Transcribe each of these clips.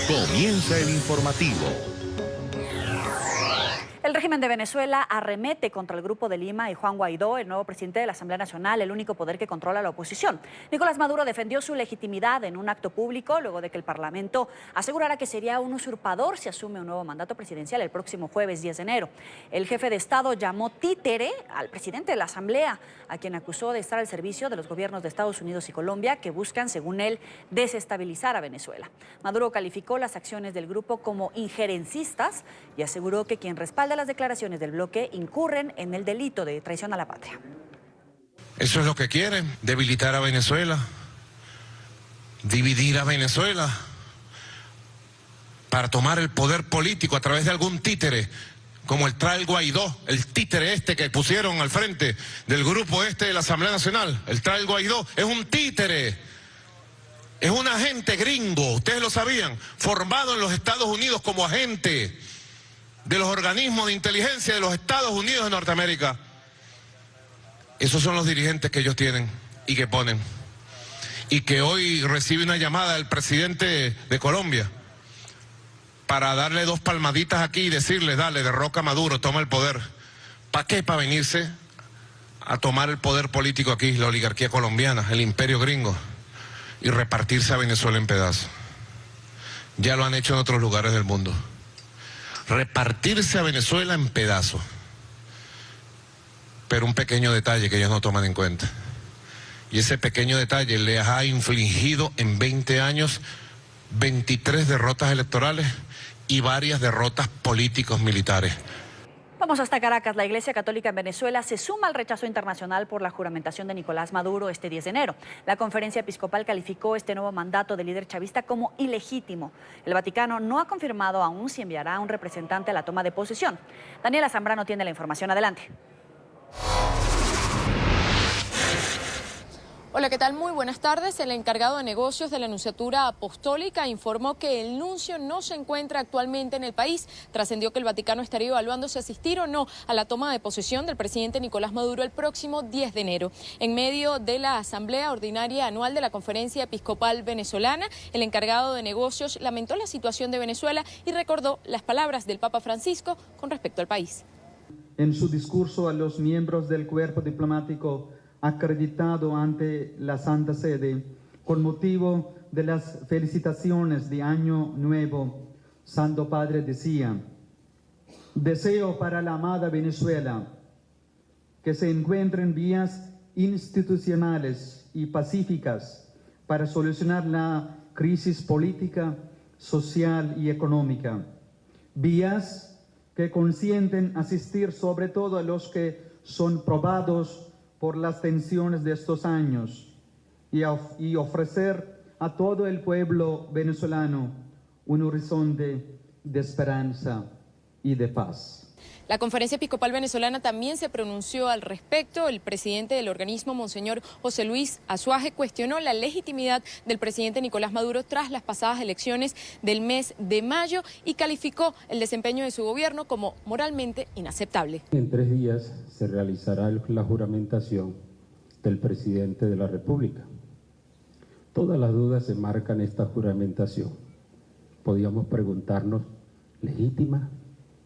Comienza el informativo. El régimen de Venezuela arremete contra el Grupo de Lima y Juan Guaidó, el nuevo presidente de la Asamblea Nacional, el único poder que controla la oposición. Nicolás Maduro defendió su legitimidad en un acto público luego de que el Parlamento asegurara que sería un usurpador si asume un nuevo mandato presidencial el próximo jueves 10 de enero. El jefe de Estado llamó títere al presidente de la Asamblea, a quien acusó de estar al servicio de los gobiernos de Estados Unidos y Colombia, que buscan, según él, desestabilizar a Venezuela. Maduro calificó las acciones del grupo como injerencistas y aseguró que quien respalda las declaraciones del bloque incurren en el delito de traición a la patria. Eso es lo que quieren, debilitar a Venezuela, dividir a Venezuela, para tomar el poder político a través de algún títere, como el tal Guaidó, el títere este que pusieron al frente del grupo este de la Asamblea Nacional. El tal Guaidó es un títere, es un agente gringo, ustedes lo sabían, formado en los Estados Unidos como agente de los organismos de inteligencia de los Estados Unidos de Norteamérica. Esos son los dirigentes que ellos tienen y que ponen. Y que hoy recibe una llamada del presidente de Colombia para darle 2 palmaditas aquí y decirle, dale, derroca a Maduro, toma el poder. ¿Para qué? Para venirse a tomar el poder político aquí, la oligarquía colombiana, el imperio gringo, y repartirse a Venezuela en pedazos. Ya lo han hecho en otros lugares del mundo. Repartirse a Venezuela en pedazos. Pero un pequeño detalle que ellos no toman en cuenta. Y ese pequeño detalle les ha infligido en 20 años 23 derrotas electorales y varias derrotas políticos militares. Vamos hasta Caracas. La Iglesia Católica en Venezuela se suma al rechazo internacional por la juramentación de Nicolás Maduro este 10 de enero. La Conferencia Episcopal calificó este nuevo mandato del líder chavista como ilegítimo. El Vaticano no ha confirmado aún si enviará a un representante a la toma de posesión. Daniela Zambrano tiene la información. Adelante. Hola, ¿qué tal? Muy buenas tardes. El encargado de negocios de la Nunciatura Apostólica informó que el nuncio no se encuentra actualmente en el país. Trascendió que el Vaticano estaría evaluando si asistir o no a la toma de posesión del presidente Nicolás Maduro el próximo 10 de enero. En medio de la Asamblea Ordinaria Anual de la Conferencia Episcopal Venezolana, el encargado de negocios lamentó la situación de Venezuela y recordó las palabras del Papa Francisco con respecto al país. En su discurso a los miembros del cuerpo diplomático acreditado ante la Santa Sede, con motivo de las felicitaciones de Año Nuevo, Santo Padre decía: deseo para la amada Venezuela que se encuentren vías institucionales y pacíficas para solucionar la crisis política, social y económica. Vías que consienten asistir sobre todo a los que son probados por las tensiones de estos años y ofrecer a todo el pueblo venezolano un horizonte de esperanza y de paz. La Conferencia Episcopal Venezolana también se pronunció al respecto. El presidente del organismo, Monseñor José Luis Azuaje, cuestionó la legitimidad del presidente Nicolás Maduro tras las pasadas elecciones del mes de mayo y calificó el desempeño de su gobierno como moralmente inaceptable. En 3 días se realizará la juramentación del presidente de la República. Todas las dudas se marcan esta juramentación. Podíamos preguntarnos, ¿legítima?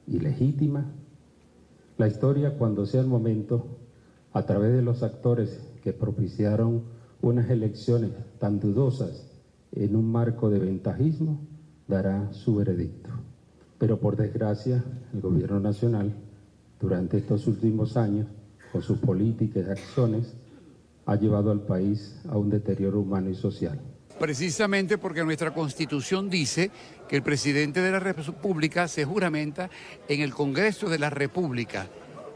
¿Ilegítima? La historia, cuando sea el momento, a través de los actores que propiciaron unas elecciones tan dudosas en un marco de ventajismo, dará su veredicto. Pero por desgracia, el gobierno nacional, durante estos últimos años, con sus políticas y acciones, ha llevado al país a un deterioro humano y social. Precisamente porque nuestra Constitución dice que el presidente de la República se juramenta en el Congreso de la República,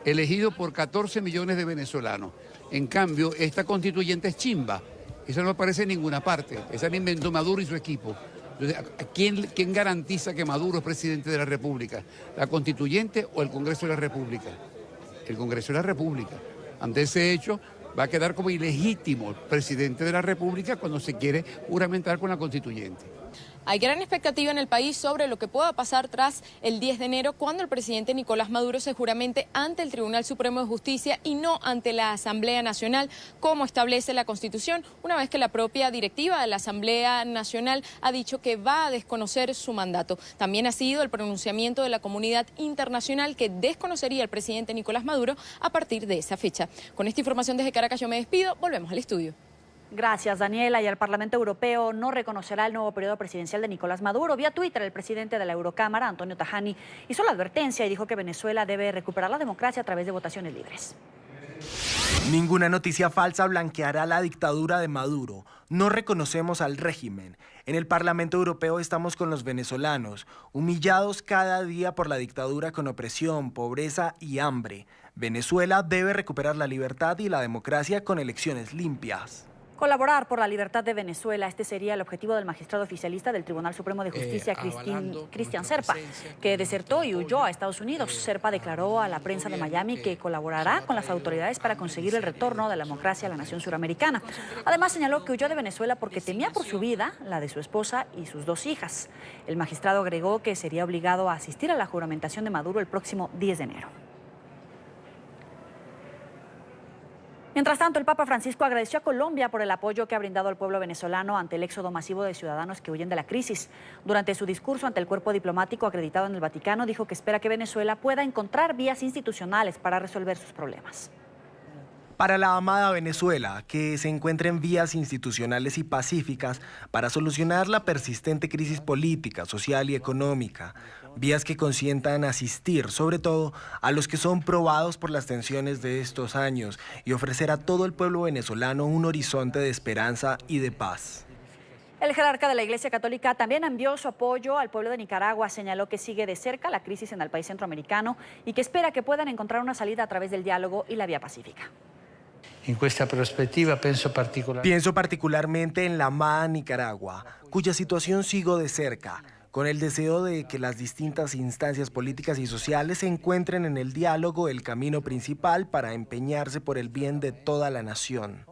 elegido por 14 millones de venezolanos. En cambio, esta constituyente es chimba. Esa no aparece en ninguna parte. Esa la inventó Maduro y su equipo. Entonces, ¿quién garantiza que Maduro es presidente de la República? ¿La constituyente o el Congreso de la República? El Congreso de la República. Ante ese hecho, va a quedar como ilegítimo el presidente de la República cuando se quiere juramentar con la constituyente. Hay gran expectativa en el país sobre lo que pueda pasar tras el 10 de enero, cuando el presidente Nicolás Maduro se juramente ante el Tribunal Supremo de Justicia y no ante la Asamblea Nacional, como establece la Constitución, una vez que la propia directiva de la Asamblea Nacional ha dicho que va a desconocer su mandato. También ha sido el pronunciamiento de la comunidad internacional que desconocería al presidente Nicolás Maduro a partir de esa fecha. Con esta información desde Caracas yo me despido, volvemos al estudio. Gracias, Daniela. Y el Parlamento Europeo no reconocerá el nuevo periodo presidencial de Nicolás Maduro. Vía Twitter, el presidente de la Eurocámara, Antonio Tajani, hizo la advertencia y dijo que Venezuela debe recuperar la democracia a través de votaciones libres. Ninguna noticia falsa blanqueará la dictadura de Maduro. No reconocemos al régimen. En el Parlamento Europeo estamos con los venezolanos, humillados cada día por la dictadura con opresión, pobreza y hambre. Venezuela debe recuperar la libertad y la democracia con elecciones limpias. Colaborar por la libertad de Venezuela, este sería el objetivo del magistrado oficialista del Tribunal Supremo de Justicia, Cristian Serpa, que desertó y huyó a Estados Unidos. Serpa declaró a la prensa de Miami que colaborará con las autoridades para conseguir el retorno de la democracia a la nación suramericana. Además, señaló que huyó de Venezuela porque temía por su vida, la de su esposa y sus 2 hijas. El magistrado agregó que sería obligado a asistir a la juramentación de Maduro el próximo 10 de enero. Mientras tanto, el Papa Francisco agradeció a Colombia por el apoyo que ha brindado al pueblo venezolano ante el éxodo masivo de ciudadanos que huyen de la crisis. Durante su discurso ante el cuerpo diplomático acreditado en el Vaticano, dijo que espera que Venezuela pueda encontrar vías institucionales para resolver sus problemas. Para la amada Venezuela, que se encuentren vías institucionales y pacíficas para solucionar la persistente crisis política, social y económica. Vías que consientan asistir, sobre todo, a los que son probados por las tensiones de estos años y ofrecer a todo el pueblo venezolano un horizonte de esperanza y de paz. El jerarca de la Iglesia Católica también envió su apoyo al pueblo de Nicaragua. Señaló que sigue de cerca la crisis en el país centroamericano y que espera que puedan encontrar una salida a través del diálogo y la vía pacífica. Pienso particularmente en la amada Nicaragua, cuya situación sigo de cerca, con el deseo de que las distintas instancias políticas y sociales encuentren en el diálogo el camino principal para empeñarse por el bien de toda la nación.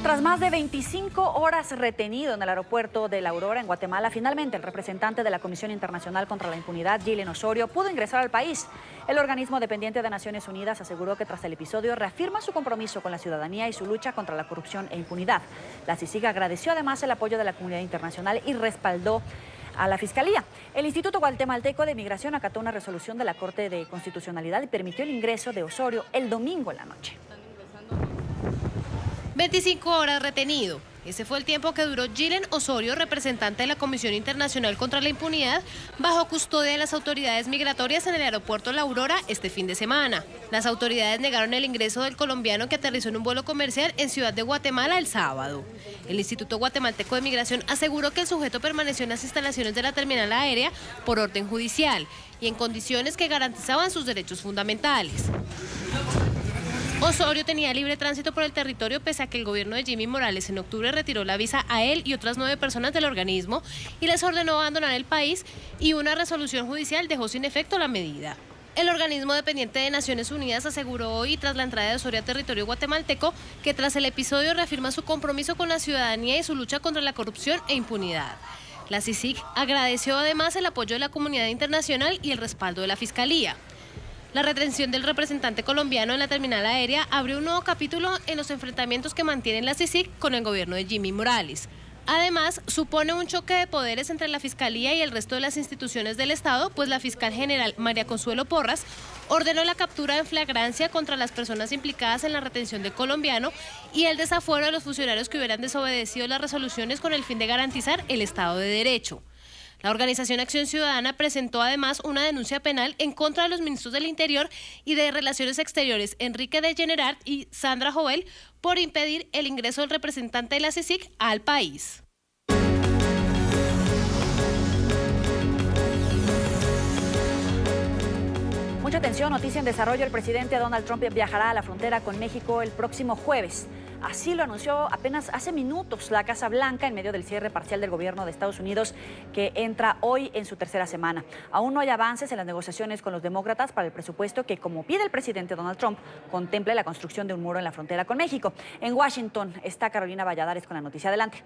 Tras más de 25 horas retenido en el aeropuerto de La Aurora, en Guatemala, finalmente el representante de la Comisión Internacional contra la Impunidad, Gillen Osorio, pudo ingresar al país. El organismo dependiente de Naciones Unidas aseguró que tras el episodio reafirma su compromiso con la ciudadanía y su lucha contra la corrupción e impunidad. La CICIG agradeció además el apoyo de la comunidad internacional y respaldó a la Fiscalía. El Instituto Guatemalteco de Migración acató una resolución de la Corte de Constitucionalidad y permitió el ingreso de Osorio el domingo en la noche. 25 horas retenido. Ese fue el tiempo que duró Gillen Osorio, representante de la Comisión Internacional contra la Impunidad, bajo custodia de las autoridades migratorias en el aeropuerto La Aurora este fin de semana. Las autoridades negaron el ingreso del colombiano que aterrizó en un vuelo comercial en Ciudad de Guatemala el sábado. El Instituto Guatemalteco de Migración aseguró que el sujeto permaneció en las instalaciones de la terminal aérea por orden judicial y en condiciones que garantizaban sus derechos fundamentales. Osorio tenía libre tránsito por el territorio pese a que el gobierno de Jimmy Morales en octubre retiró la visa a él y otras 9 personas del organismo y les ordenó abandonar el país, y una resolución judicial dejó sin efecto la medida. El organismo dependiente de Naciones Unidas aseguró hoy, tras la entrada de Osorio a territorio guatemalteco, que tras el episodio reafirma su compromiso con la ciudadanía y su lucha contra la corrupción e impunidad. La CICIG agradeció además el apoyo de la comunidad internacional y el respaldo de la Fiscalía. La retención del representante colombiano en la terminal aérea abrió un nuevo capítulo en los enfrentamientos que mantienen la CICIG con el gobierno de Jimmy Morales. Además, supone un choque de poderes entre la Fiscalía y el resto de las instituciones del Estado, pues la fiscal general María Consuelo Porras ordenó la captura en flagrancia contra las personas implicadas en la retención del colombiano y el desafuero de los funcionarios que hubieran desobedecido las resoluciones con el fin de garantizar el Estado de Derecho. La organización Acción Ciudadana presentó además una denuncia penal en contra de los ministros del Interior y de Relaciones Exteriores, Enrique de Generat y Sandra Jovel, por impedir el ingreso del representante de la CICIG al país. Mucha atención, noticia en desarrollo. El presidente Donald Trump viajará a la frontera con México el próximo jueves. Así lo anunció apenas hace minutos la Casa Blanca en medio del cierre parcial del gobierno de Estados Unidos que entra hoy en su tercera semana. Aún no hay avances en las negociaciones con los demócratas para el presupuesto que, como pide el presidente Donald Trump, contemple la construcción de un muro en la frontera con México. En Washington está Carolina Valladares con la noticia. Adelante.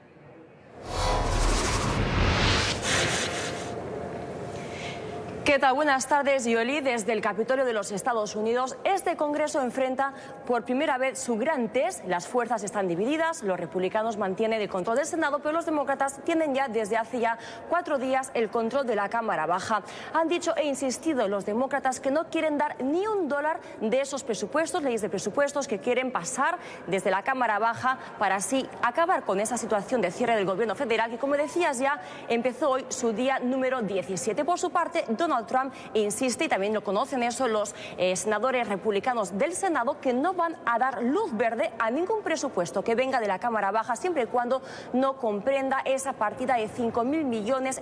¿Qué tal? Buenas tardes, Yoli. Desde el Capitolio de los Estados Unidos, este Congreso enfrenta por primera vez su gran test. Las fuerzas están divididas, los republicanos mantienen el control del Senado, pero los demócratas tienen ya desde hace 4 días el control de la Cámara Baja. Han dicho e insistido los demócratas que no quieren dar ni $1 de esos presupuestos, leyes de presupuestos que quieren pasar desde la Cámara Baja para así acabar con esa situación de cierre del gobierno federal que, como decías, ya empezó hoy su día número 17. Por su parte, Donald Trump insiste, y también lo conocen eso los senadores republicanos del Senado, que no van a dar luz verde a ningún presupuesto que venga de la Cámara Baja siempre y cuando no comprenda esa partida de $5.000 millones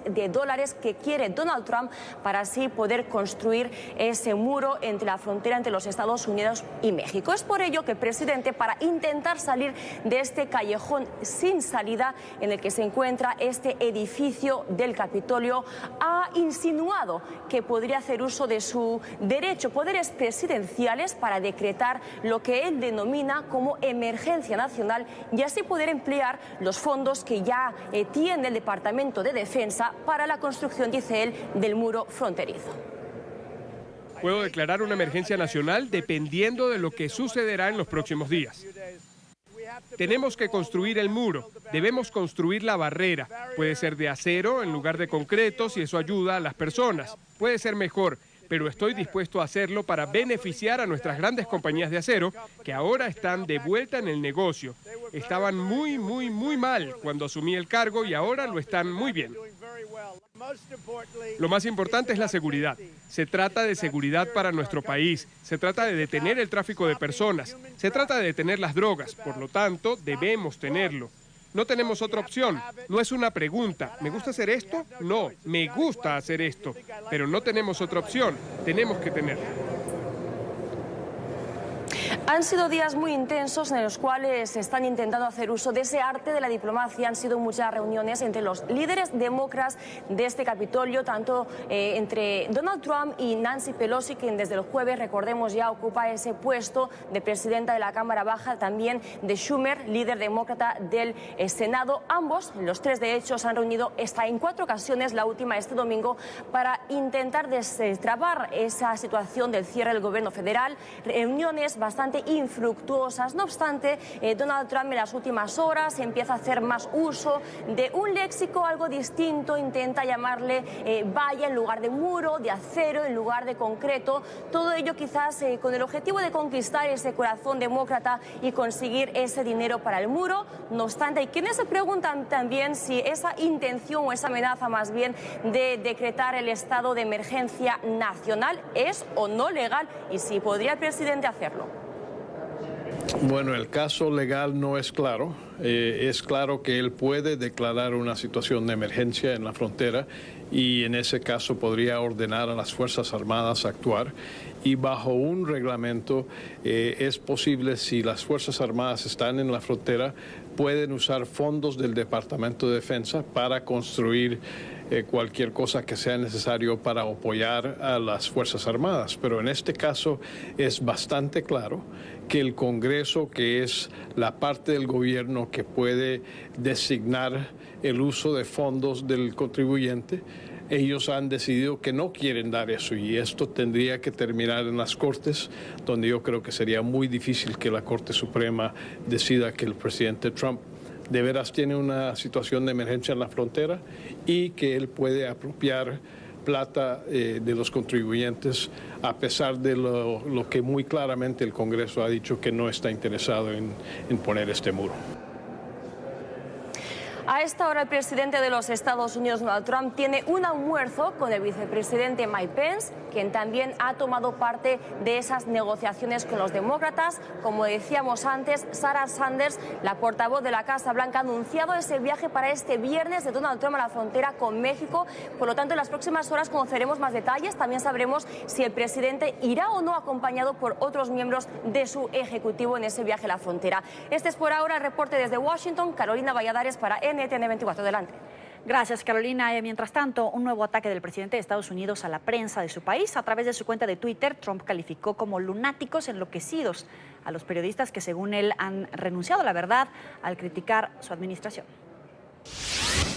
que quiere Donald Trump para así poder construir ese muro entre la frontera entre los Estados Unidos y México. Es por ello que el presidente, para intentar salir de este callejón sin salida en el que se encuentra este edificio del Capitolio, ha insinuado que podría hacer uso de su derecho, poderes presidenciales, para decretar lo que él denomina como emergencia nacional y así poder emplear los fondos que ya tiene el Departamento de Defensa para la construcción, dice él, del muro fronterizo. Puedo declarar una emergencia nacional dependiendo de lo que sucederá en los próximos días. Tenemos que construir el muro, debemos construir la barrera. Puede ser de acero en lugar de concreto si eso ayuda a las personas. Puede ser mejor, pero estoy dispuesto a hacerlo para beneficiar a nuestras grandes compañías de acero que ahora están de vuelta en el negocio. Estaban muy mal cuando asumí el cargo y ahora lo están muy bien. Lo más importante es la seguridad. Se trata de seguridad para nuestro país. Se trata de detener el tráfico de personas. Se trata de detener las drogas. Por lo tanto, debemos tenerlo. No tenemos otra opción. No es una pregunta. ¿Me gusta hacer esto? No, me gusta hacer esto. Pero no tenemos otra opción. Tenemos que tenerlo. Han sido días muy intensos en los cuales se están intentando hacer uso de ese arte de la diplomacia. Han sido muchas reuniones entre los líderes demócratas de este Capitolio, tanto entre Donald Trump y Nancy Pelosi, quien desde el jueves, recordemos, ya ocupa ese puesto de presidenta de la Cámara Baja, también de Schumer, líder demócrata del Senado. Ambos, los tres de hecho, se han reunido hasta en 4 ocasiones, la última este domingo, para intentar destrabar esa situación del cierre del gobierno federal. Reuniones bastante infructuosas. No obstante, Donald Trump en las últimas horas empieza a hacer más uso de un léxico algo distinto, intenta llamarle valla en lugar de muro, de acero en lugar de concreto, todo ello quizás con el objetivo de conquistar ese corazón demócrata y conseguir ese dinero para el muro. No obstante, hay quienes se preguntan también si esa intención o esa amenaza más bien de decretar el estado de emergencia nacional es o no legal y si podría el presidente hacerlo. Bueno, el caso legal no es claro. Es claro que él puede declarar una situación de emergencia en la frontera y en ese caso podría ordenar a las Fuerzas Armadas a actuar. Y bajo un reglamento es posible, si las Fuerzas Armadas están en la frontera, pueden usar fondos del Departamento de Defensa para construir cualquier cosa que sea necesario para apoyar a las Fuerzas Armadas. Pero en este caso es bastante claro que el Congreso, que es la parte del gobierno que puede designar el uso de fondos del contribuyente, ellos han decidido que no quieren dar eso y esto tendría que terminar en las Cortes, donde yo creo que sería muy difícil que la Corte Suprema decida que el presidente Trump de veras tiene una situación de emergencia en la frontera y que él puede apropiar plata de los contribuyentes a pesar de lo que muy claramente el Congreso ha dicho que no está interesado en poner este muro. A esta hora el presidente de los Estados Unidos, Donald Trump, tiene un almuerzo con el vicepresidente Mike Pence, quien también ha tomado parte de esas negociaciones con los demócratas. Como decíamos antes, Sarah Sanders, la portavoz de la Casa Blanca, ha anunciado ese viaje para este viernes de Donald Trump a la frontera con México. Por lo tanto, en las próximas horas conoceremos más detalles. También sabremos si el presidente irá o no acompañado por otros miembros de su ejecutivo en ese viaje a la frontera. Este es por ahora el reporte desde Washington. Carolina Valladares para NTN 24. Adelante. Gracias, Carolina. Mientras tanto, un nuevo ataque del presidente de Estados Unidos a la prensa de su país. A través de su cuenta de Twitter, Trump calificó como lunáticos enloquecidos a los periodistas que, según él, han renunciado a la verdad al criticar su administración.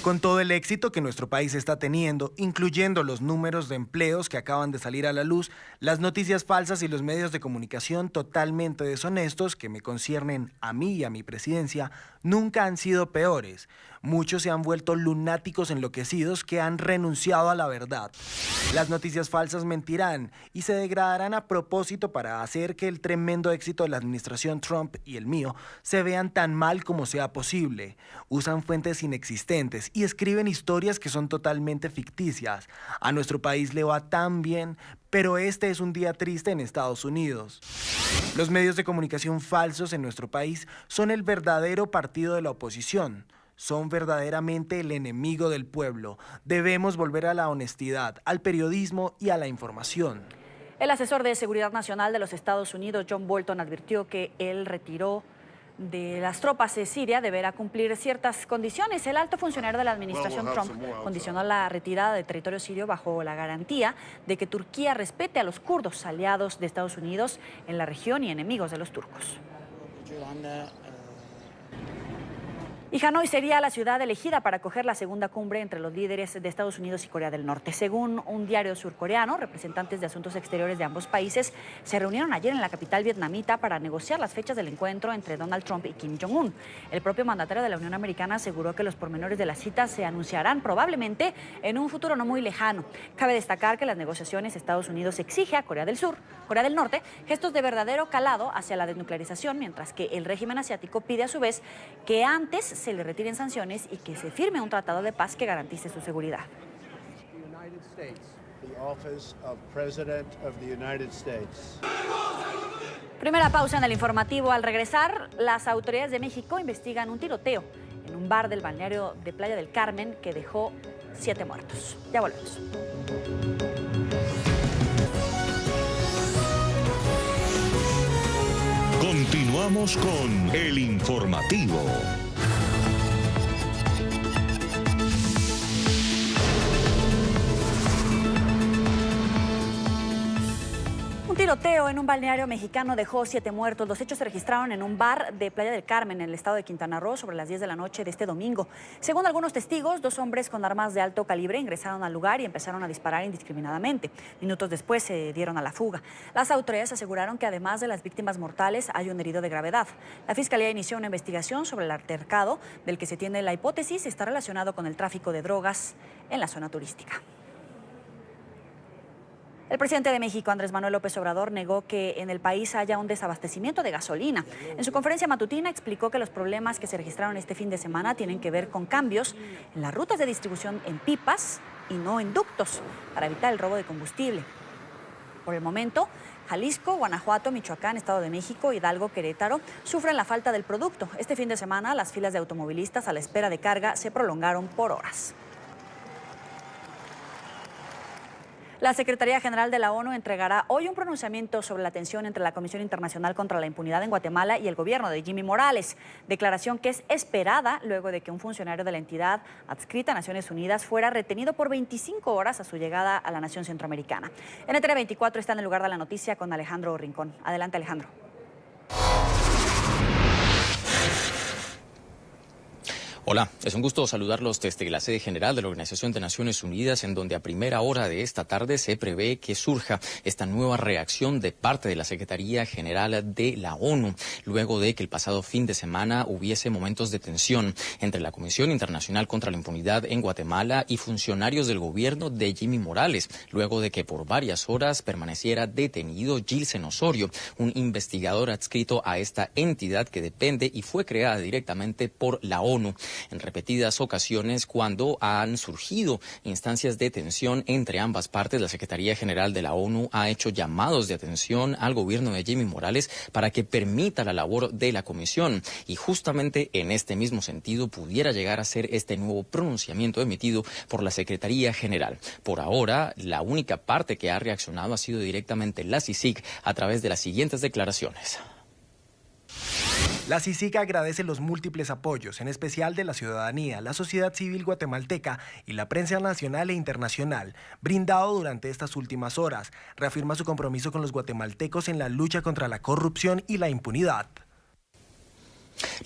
Con todo el éxito que nuestro país está teniendo, incluyendo los números de empleos que acaban de salir a la luz, las noticias falsas y los medios de comunicación totalmente deshonestos que me conciernen a mí y a mi presidencia nunca han sido peores. Muchos se han vuelto lunáticos enloquecidos que han renunciado a la verdad. Las noticias falsas mentirán y se degradarán a propósito para hacer que el tremendo éxito de la administración Trump y el mío se vean tan mal como sea posible. Usan fuentes inexistentes y escriben historias que son totalmente ficticias. A nuestro país le va tan bien, pero este es un día triste en Estados Unidos. Los medios de comunicación falsos en nuestro país son el verdadero partido de la oposición. Son verdaderamente el enemigo del pueblo. Debemos volver a la honestidad, al periodismo y a la información. El asesor de Seguridad Nacional de los Estados Unidos, John Bolton, advirtió que el retiro de las tropas de Siria deberá cumplir ciertas condiciones. El alto funcionario de la administración Trump condicionó la retirada de territorio sirio bajo la garantía de que Turquía respete a los kurdos, aliados de Estados Unidos en la región y enemigos de los turcos. Y Hanoi sería la ciudad elegida para acoger la segunda cumbre entre los líderes de Estados Unidos y Corea del Norte. Según un diario surcoreano, representantes de asuntos exteriores de ambos países se reunieron ayer en la capital vietnamita para negociar las fechas del encuentro entre Donald Trump y Kim Jong-un. El propio mandatario de la Unión Americana aseguró que los pormenores de la cita se anunciarán probablemente en un futuro no muy lejano. Cabe destacar que las negociaciones Estados Unidos exige a Corea del Norte, gestos de verdadero calado hacia la desnuclearización, mientras que el régimen asiático pide a su vez que antes se le retiren sanciones y que se firme un tratado de paz que garantice su seguridad. Primera pausa en el informativo. Al regresar, las autoridades de México investigan un tiroteo en un bar del balneario de Playa del Carmen que dejó 7 muertos. Ya volvemos. Continuamos con el informativo. Un tiroteo en un balneario mexicano dejó 7 muertos. Los hechos se registraron en un bar de Playa del Carmen, en el estado de Quintana Roo, sobre las 10 de la noche de este domingo. Según algunos testigos, 2 hombres con armas de alto calibre ingresaron al lugar y empezaron a disparar indiscriminadamente. Minutos después se dieron a la fuga. Las autoridades aseguraron que además de las víctimas mortales, hay un herido de gravedad. La Fiscalía inició una investigación sobre el altercado, del que se tiene la hipótesis está relacionado con el tráfico de drogas en la zona turística. El presidente de México, Andrés Manuel López Obrador, negó que en el país haya un desabastecimiento de gasolina. En su conferencia matutina explicó que los problemas que se registraron este fin de semana tienen que ver con cambios en las rutas de distribución en pipas y no en ductos para evitar el robo de combustible. Por el momento, Jalisco, Guanajuato, Michoacán, Estado de México, Hidalgo, Querétaro sufren la falta del producto. Este fin de semana, las filas de automovilistas a la espera de carga se prolongaron por horas. La Secretaría General de la ONU entregará hoy un pronunciamiento sobre la tensión entre la Comisión Internacional contra la Impunidad en Guatemala y el gobierno de Jimmy Morales, declaración que es esperada luego de que un funcionario de la entidad adscrita a Naciones Unidas fuera retenido por 25 horas a su llegada a la nación centroamericana. NTN 24 está en el lugar de la noticia con Alejandro Rincón. Adelante, Alejandro. Hola, es un gusto saludarlos desde la sede general de la Organización de Naciones Unidas, en donde a primera hora de esta tarde se prevé que surja esta nueva reacción de parte de la Secretaría General de la ONU, luego de que el pasado fin de semana hubiese momentos de tensión entre la Comisión Internacional contra la Impunidad en Guatemala y funcionarios del gobierno de Jimmy Morales, luego de que por varias horas permaneciera detenido Gilsen Osorio, un investigador adscrito a esta entidad que depende y fue creada directamente por la ONU. en repetidas ocasiones cuando han surgido instancias de tensión entre ambas partes. La Secretaría General de la ONU ha hecho llamados de atención al gobierno de Jimmy Morales para que permita la labor de la comisión, y justamente en este mismo sentido pudiera llegar a ser este nuevo pronunciamiento emitido por la Secretaría General. Por ahora, la única parte que ha reaccionado ha sido directamente la CICIG a través de las siguientes declaraciones. La CICIG agradece los múltiples apoyos, en especial de la ciudadanía, la sociedad civil guatemalteca y la prensa nacional e internacional, brindado durante estas últimas horas. Reafirma su compromiso con los guatemaltecos en la lucha contra la corrupción y la impunidad.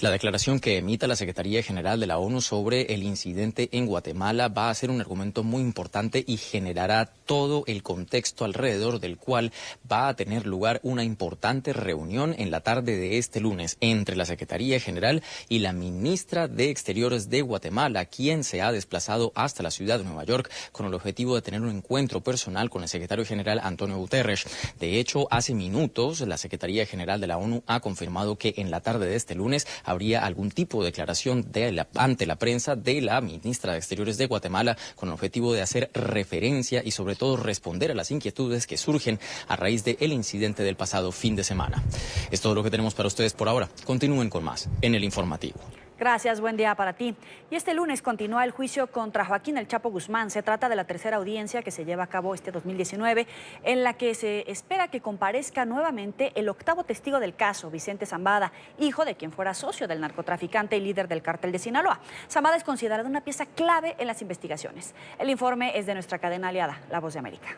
La declaración que emita la Secretaría General de la ONU sobre el incidente en Guatemala va a ser un argumento muy importante y generará todo el contexto alrededor del cual va a tener lugar una importante reunión en la tarde de este lunes entre la Secretaría General y la ministra de Exteriores de Guatemala, quien se ha desplazado hasta la ciudad de Nueva York con el objetivo de tener un encuentro personal con el secretario general Antonio Guterres. De hecho, hace minutos la Secretaría General de la ONU ha confirmado que en la tarde de este lunes habría algún tipo de declaración ante la prensa de la ministra de Exteriores de Guatemala con el objetivo de hacer referencia y sobre todo responder a las inquietudes que surgen a raíz del incidente del pasado fin de semana. Es todo lo que tenemos para ustedes por ahora. Continúen con más en el informativo. Gracias, buen día para ti. Y este lunes continúa el juicio contra Joaquín El Chapo Guzmán. Se trata de la tercera audiencia que se lleva a cabo este 2019, en la que se espera que comparezca nuevamente el octavo testigo del caso, Vicente Zambada, hijo de quien fuera socio del narcotraficante y líder del cártel de Sinaloa. Zambada es considerado una pieza clave en las investigaciones. El informe es de nuestra cadena aliada, La Voz de América.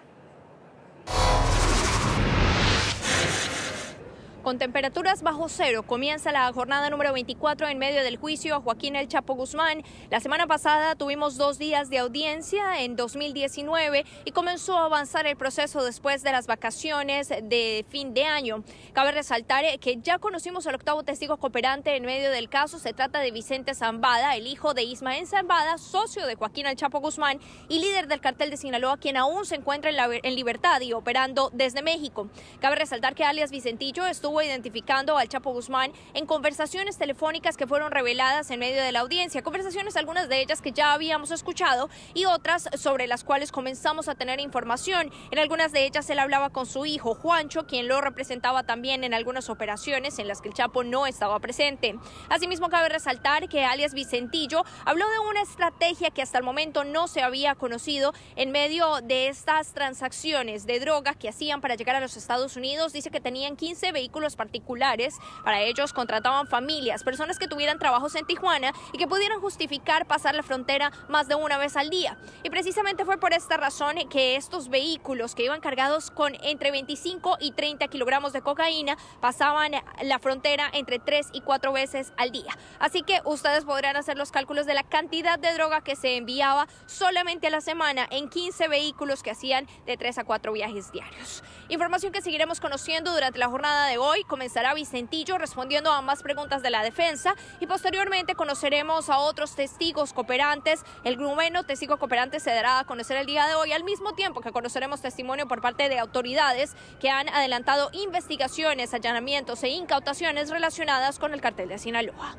Con temperaturas bajo cero, comienza la jornada número 24 en medio del juicio a Joaquín El Chapo Guzmán. La semana pasada tuvimos 2 días de audiencia en 2019 y comenzó a avanzar el proceso después de las vacaciones de fin de año. Cabe resaltar que ya conocimos al octavo testigo cooperante en medio del caso. Se trata de Vicente Zambada, el hijo de Ismael Zambada, socio de Joaquín El Chapo Guzmán y líder del cártel de Sinaloa, quien aún se encuentra en libertad y operando desde México. Cabe resaltar que alias Vicentillo estuvo identificando al Chapo Guzmán en conversaciones telefónicas que fueron reveladas en medio de la audiencia, conversaciones algunas de ellas que ya habíamos escuchado y otras sobre las cuales comenzamos a tener información. En algunas de ellas él hablaba con su hijo Juancho, quien lo representaba también en algunas operaciones en las que el Chapo no estaba presente. Asimismo, cabe resaltar que alias Vicentillo habló de una estrategia que hasta el momento no se había conocido en medio de estas transacciones de droga que hacían para llegar a los Estados Unidos. Dice que tenían 15 vehículos particulares. Para ellos contrataban familias, personas que tuvieran trabajos en Tijuana y que pudieran justificar pasar la frontera más de una vez al día. Y precisamente fue por esta razón que estos vehículos que iban cargados con entre 25 y 30 kilogramos de cocaína pasaban la frontera entre 3 y 4 veces al día. Así que ustedes podrán hacer los cálculos de la cantidad de droga que se enviaba solamente a la semana en 15 vehículos que hacían de 3 a 4 viajes diarios. Información que seguiremos conociendo durante la jornada de hoy. Comenzará Vicentillo respondiendo a más preguntas de la defensa y posteriormente conoceremos a otros testigos cooperantes. El noveno testigo cooperante se dará a conocer el día de hoy, al mismo tiempo que conoceremos testimonio por parte de autoridades que han adelantado investigaciones, allanamientos e incautaciones relacionadas con el cártel de Sinaloa.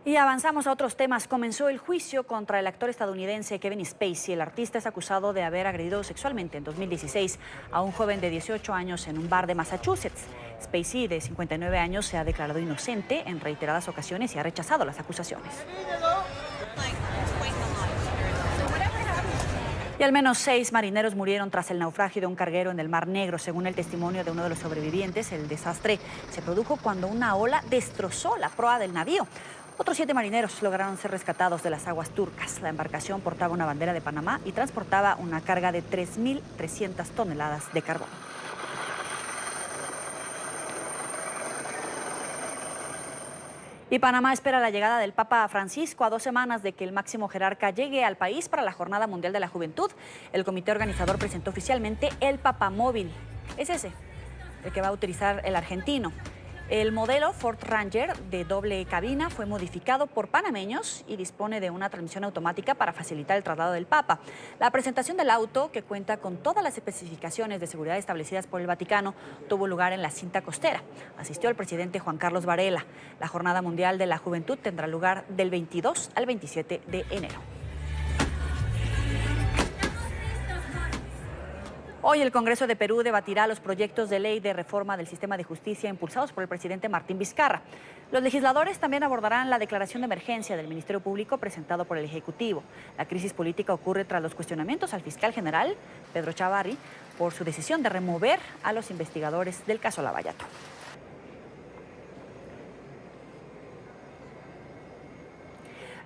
Y avanzamos a otros temas. Comenzó el juicio contra el actor estadounidense Kevin Spacey. El artista es acusado de haber agredido sexualmente en 2016 a un joven de 18 años en un bar de Massachusetts. Spacey, de 59 años, se ha declarado inocente en reiteradas ocasiones y ha rechazado las acusaciones. Y al menos 6 marineros murieron tras el naufragio de un carguero en el Mar Negro. Según el testimonio de uno de los sobrevivientes, el desastre se produjo cuando una ola destrozó la proa del navío. Otros 7 marineros lograron ser rescatados de las aguas turcas. La embarcación portaba una bandera de Panamá y transportaba una carga de 3.300 toneladas de carbón. Y Panamá espera la llegada del Papa Francisco a 2 semanas de que el máximo jerarca llegue al país para la Jornada Mundial de la Juventud. El comité organizador presentó oficialmente el Papamóvil. Es ese, el que va a utilizar el argentino. El modelo Ford Ranger de doble cabina fue modificado por panameños y dispone de una transmisión automática para facilitar el traslado del Papa. La presentación del auto, que cuenta con todas las especificaciones de seguridad establecidas por el Vaticano, tuvo lugar en la cinta costera. Asistió el presidente Juan Carlos Varela. La Jornada Mundial de la Juventud tendrá lugar del 22 al 27 de enero. Hoy el Congreso de Perú debatirá los proyectos de ley de reforma del sistema de justicia impulsados por el presidente Martín Vizcarra. Los legisladores también abordarán la declaración de emergencia del Ministerio Público presentado por el Ejecutivo. La crisis política ocurre tras los cuestionamientos al fiscal general, Pedro Chavarri, por su decisión de remover a los investigadores del caso Lavallato.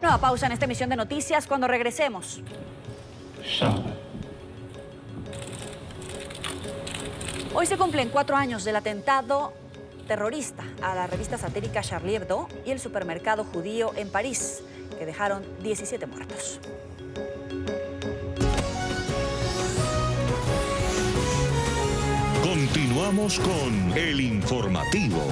Nueva pausa en esta emisión de noticias. Cuando regresemos. Hoy se cumplen 4 años del atentado terrorista a la revista satírica Charlie Hebdo y el supermercado judío en París, que dejaron 17 muertos. Continuamos con El Informativo.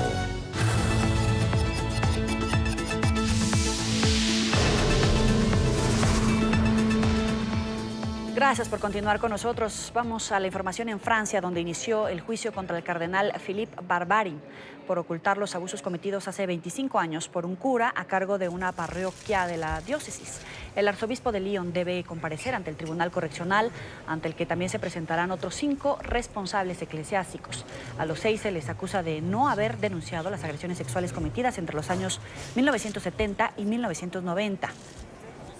Gracias por continuar con nosotros. Vamos a la información en Francia, donde inició el juicio contra el cardenal Philippe Barbarin por ocultar los abusos cometidos hace 25 años por un cura a cargo de una parroquia de la diócesis. El arzobispo de Lyon debe comparecer ante el Tribunal Correccional, ante el que también se presentarán otros 5 responsables eclesiásticos. A los 6 se les acusa de no haber denunciado las agresiones sexuales cometidas entre los años 1970 y 1990.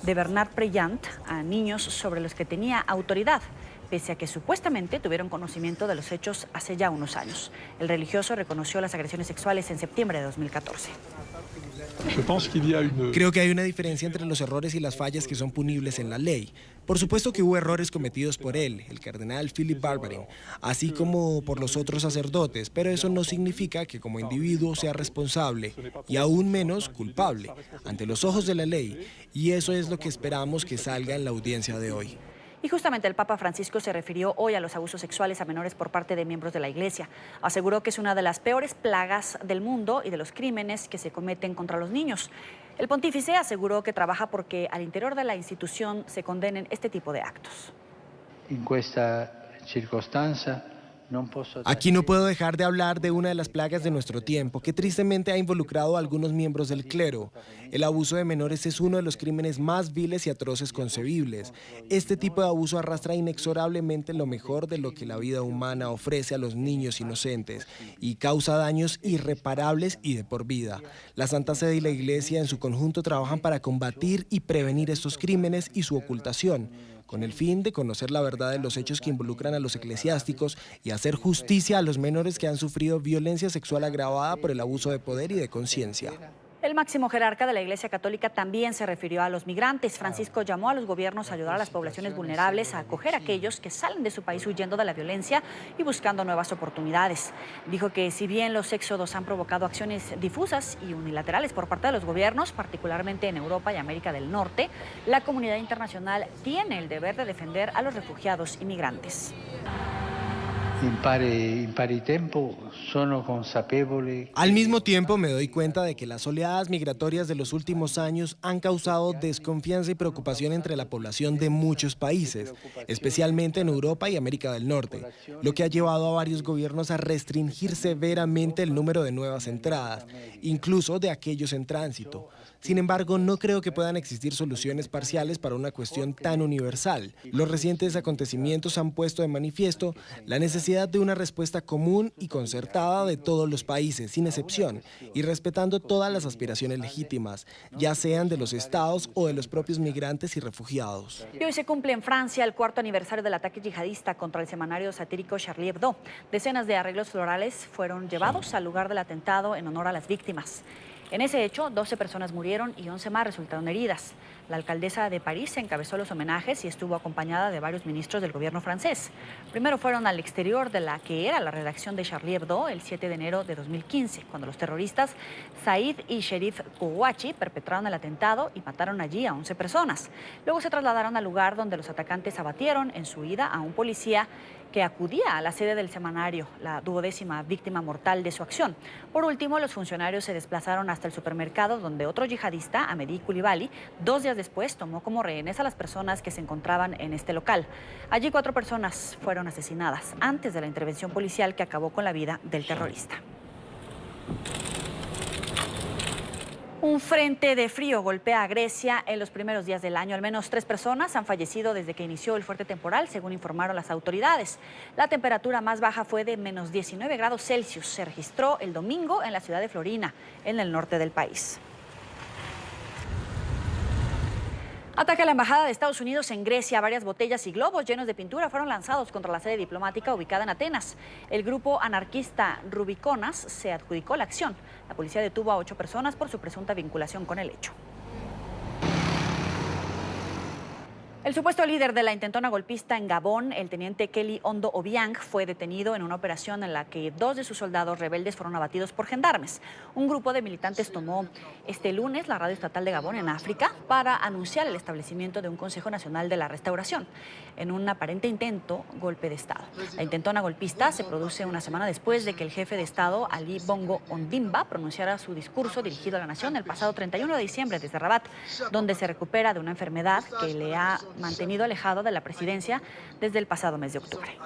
De Bernard Preyant a niños sobre los que tenía autoridad, pese a que supuestamente tuvieron conocimiento de los hechos hace ya unos años. El religioso reconoció las agresiones sexuales en septiembre de 2014. Creo que hay una diferencia entre los errores y las fallas que son punibles en la ley. Por supuesto que hubo errores cometidos por él, el cardenal Philippe Barbarin, así como por los otros sacerdotes, pero eso no significa que como individuo sea responsable y aún menos culpable ante los ojos de la ley, y eso es lo que esperamos que salga en la audiencia de hoy. Y justamente el Papa Francisco se refirió hoy a los abusos sexuales a menores por parte de miembros de la Iglesia. Aseguró que es una de las peores plagas del mundo y de los crímenes que se cometen contra los niños. El pontífice aseguró que trabaja porque al interior de la institución se condenen este tipo de actos. En esta circunstancia Aquí no puedo dejar de hablar de una de las plagas de nuestro tiempo, que tristemente ha involucrado a algunos miembros del clero. El abuso de menores es uno de los crímenes más viles y atroces concebibles. Este tipo de abuso arrastra inexorablemente lo mejor de lo que la vida humana ofrece a los niños inocentes y causa daños irreparables y de por vida. La Santa Sede y la Iglesia en su conjunto trabajan para combatir y prevenir estos crímenes y su ocultación, con el fin de conocer la verdad de los hechos que involucran a los eclesiásticos y hacer justicia a los menores que han sufrido violencia sexual agravada por el abuso de poder y de conciencia. El máximo jerarca de la Iglesia Católica también se refirió a los migrantes. Francisco llamó a los gobiernos a ayudar a las poblaciones vulnerables a acoger a aquellos que salen de su país huyendo de la violencia y buscando nuevas oportunidades. Dijo que si bien los éxodos han provocado acciones difusas y unilaterales por parte de los gobiernos, particularmente en Europa y América del Norte, la comunidad internacional tiene el deber de defender a los refugiados y migrantes. Al mismo tiempo me doy cuenta de que las oleadas migratorias de los últimos años han causado desconfianza y preocupación entre la población de muchos países, especialmente en Europa y América del Norte, lo que ha llevado a varios gobiernos a restringir severamente el número de nuevas entradas, incluso de aquellos en tránsito. Sin embargo, no creo que puedan existir soluciones parciales para una cuestión tan universal. Los recientes acontecimientos han puesto de manifiesto la necesidad de una respuesta común y concertada de todos los países, sin excepción, y respetando todas las aspiraciones legítimas, ya sean de los estados o de los propios migrantes y refugiados. Y hoy se cumple en Francia el 4º aniversario del ataque yihadista contra el semanario satírico Charlie Hebdo. Decenas de arreglos florales fueron llevados al lugar del atentado en honor a las víctimas. En ese hecho, 12 personas murieron y 11 más resultaron heridas. La alcaldesa de París encabezó los homenajes y estuvo acompañada de varios ministros del gobierno francés. Primero fueron al exterior de la que era la redacción de Charlie Hebdo el 7 de enero de 2015, cuando los terroristas Said y Sherif Kouachi perpetraron el atentado y mataron allí a 11 personas. Luego se trasladaron al lugar donde los atacantes abatieron en su huida a un policía que acudía a la sede del semanario, la 12ª víctima mortal de su acción. Por último, los funcionarios se desplazaron hasta el supermercado donde otro yihadista, Amedi Coulibaly, 2 días después tomó como rehenes a las personas que se encontraban en este local. Allí 4 personas fueron asesinadas antes de la intervención policial que acabó con la vida del terrorista. Un frente de frío golpea a Grecia en los primeros días del año. Al menos 3 personas han fallecido desde que inició el fuerte temporal, según informaron las autoridades. La temperatura más baja fue de menos 19 grados Celsius. Se registró el domingo en la ciudad de Florina, en el norte del país. Ataque a la embajada de Estados Unidos en Grecia. Varias botellas y globos llenos de pintura fueron lanzados contra la sede diplomática ubicada en Atenas. El grupo anarquista Rubiconas se adjudicó la acción. La policía detuvo a 8 personas por su presunta vinculación con el hecho. El supuesto líder de la intentona golpista en Gabón, el teniente Kelly Ondo Obiang, fue detenido en una operación en la que 2 de sus soldados rebeldes fueron abatidos por gendarmes. Un grupo de militantes tomó este lunes la radio estatal de Gabón en África para anunciar el establecimiento de un Consejo Nacional de la Restauración, en un aparente golpe de Estado. La intentona golpista se produce una semana después de que el jefe de Estado, Ali Bongo Ondimba, pronunciara su discurso dirigido a la nación el pasado 31 de diciembre desde Rabat, donde se recupera de una enfermedad que le ha mantenido alejado de la presidencia desde el pasado mes de octubre.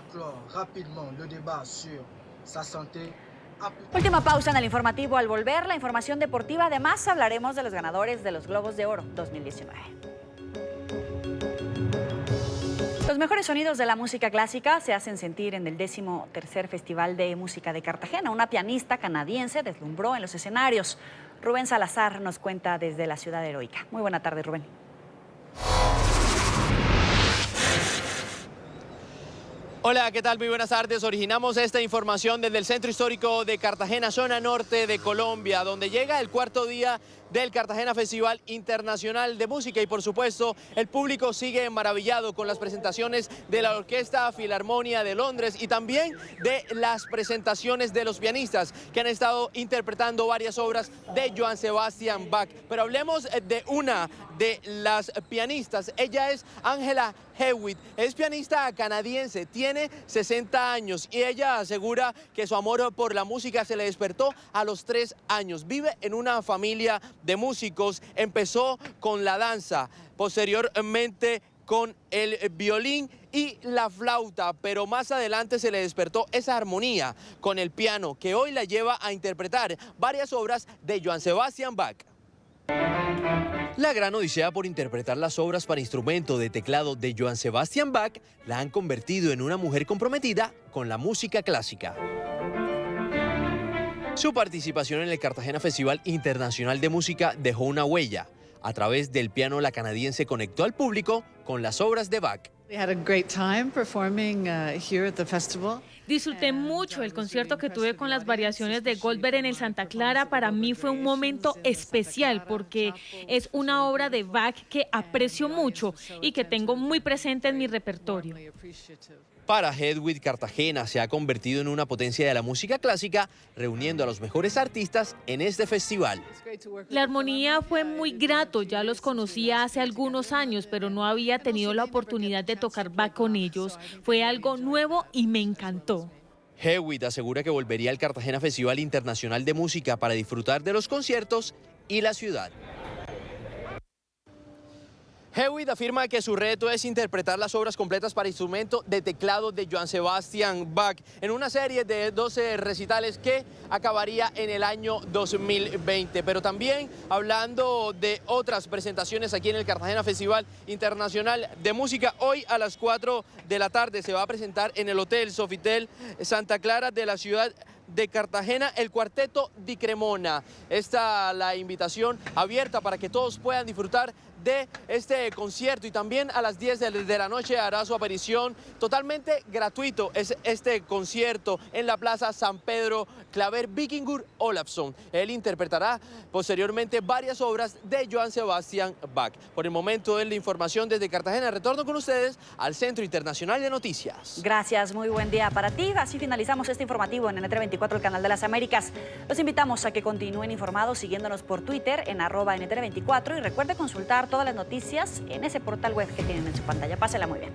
Última pausa en el informativo. Al volver, la información deportiva. Además, hablaremos de los ganadores de los Globos de Oro 2019. Los mejores sonidos de la música clásica se hacen sentir en el 13º Festival de Música de Cartagena. Una pianista canadiense deslumbró en los escenarios. Rubén Salazar nos cuenta desde la ciudad heroica. Muy buena tarde, Rubén. Hola, ¿qué tal? Muy buenas tardes. Originamos esta información desde el Centro Histórico de Cartagena, zona norte de Colombia, donde llega el 4º día del Cartagena Festival Internacional de Música y por supuesto el público sigue maravillado con las presentaciones de la Orquesta Filarmonia de Londres y también de las presentaciones de los pianistas que han estado interpretando varias obras de Johann Sebastian Bach. Pero hablemos de una de las pianistas. Ella es Angela Hewitt, es pianista canadiense, tiene 60 años y ella asegura que su amor por la música se le despertó a los 3 años. Vive en una familia de músicos, empezó con la danza, posteriormente con el violín y la flauta, pero más adelante se le despertó esa armonía con el piano que hoy la lleva a interpretar varias obras de Johann Sebastian Bach. La gran odisea por interpretar las obras para instrumento de teclado de Johann Sebastian Bach la han convertido en una mujer comprometida con la música clásica. Su participación en el Cartagena Festival Internacional de Música dejó una huella. A través del piano, la canadiense conectó al público con las obras de Bach. Disfruté mucho el concierto que tuve con las variaciones de Goldberg en el Santa Clara. Para mí fue un momento especial porque es una obra de Bach que aprecio mucho y que tengo muy presente en mi repertorio. Para Hedwig, Cartagena se ha convertido en una potencia de la música clásica, reuniendo a los mejores artistas en este festival. La armonía fue muy grato, ya los conocía hace algunos años, pero no había tenido la oportunidad de tocar Bach con ellos. Fue algo nuevo y me encantó. Hewitt asegura que volvería al Cartagena Festival Internacional de Música para disfrutar de los conciertos y la ciudad. Hewitt afirma que su reto es interpretar las obras completas para instrumento de teclado de Johann Sebastian Bach en una serie de 12 recitales que acabaría en el año 2020. Pero también hablando de otras presentaciones aquí en el Cartagena Festival Internacional de Música, hoy a las 4 de la tarde se va a presentar en el Hotel Sofitel Santa Clara de la ciudad de Cartagena el Cuarteto Di Cremona. Esta la invitación abierta para que todos puedan disfrutar de este concierto y también a las 10 de la noche hará su aparición totalmente gratuito. Es este concierto en la Plaza San Pedro Claver Vikingur Olafsson. Él interpretará posteriormente varias obras de Johann Sebastian Bach. Por el momento es la información desde Cartagena. Retorno con ustedes al Centro Internacional de Noticias. Gracias, muy buen día para ti. Así finalizamos este informativo en NTR24, el canal de las Américas. Los invitamos a que continúen informados siguiéndonos por Twitter en @NTR24 y recuerde consultar todas las noticias en ese portal web que tienen en su pantalla. Pásela muy bien.